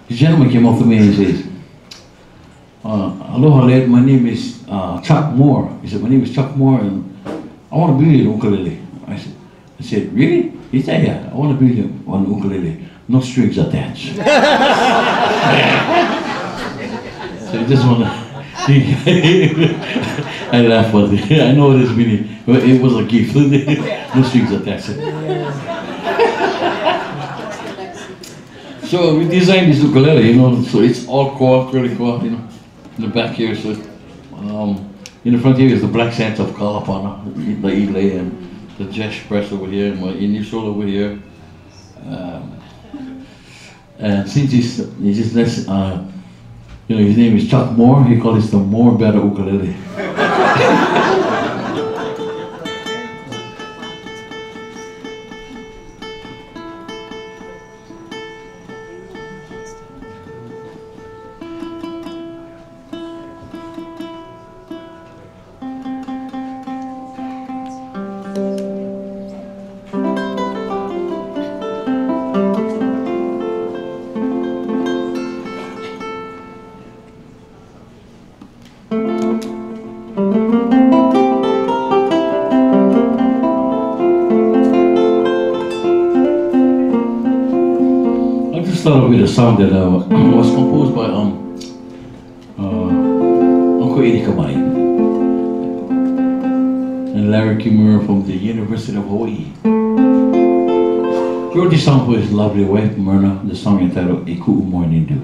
The gentleman came up to me and he says, aloha lad, my name is Chuck Moore. He said, my name is Chuck Moore and I want to build you an ukulele. I said, really? He said, yeah, I want to build you one ukulele. No strings attached. So he just want to, I laughed, but I know it is really, it was a gift. No strings attached. So we designed this ukulele, you know, so it's all core, curly core, you know, in the back here. So in the front here is the Black Sands of Kalapana, the Elay, and the Jesh Press over here, and my Indian soul over here. And since he's just you know, his name is Chuck Moore, he calls it the More Better Ukulele. Start with a song that was composed by Uncle Eddie Kamai and Larry Kimura from the University of Hawaii. He wrote this song for his lovely wife Myrna, the song entitled Iku Morning Dew.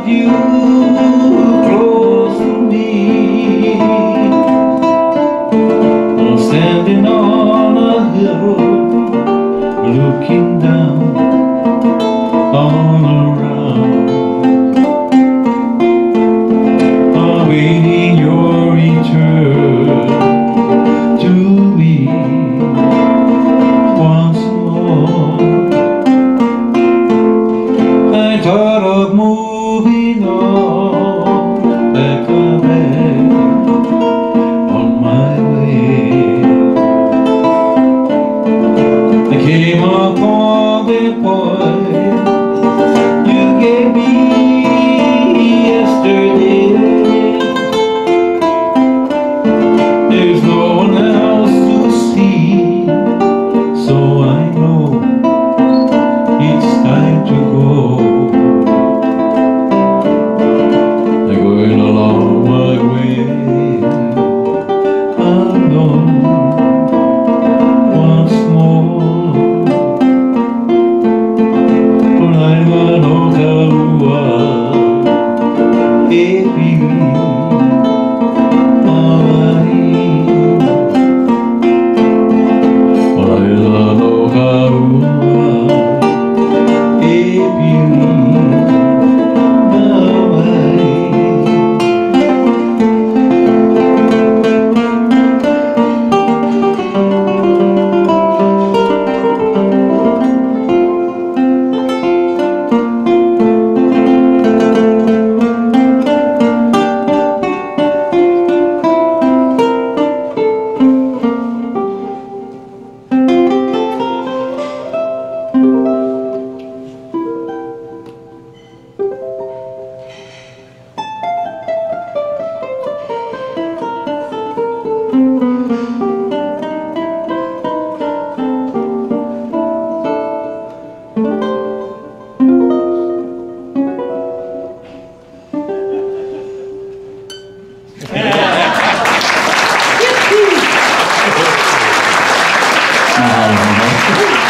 you close to me. Oh,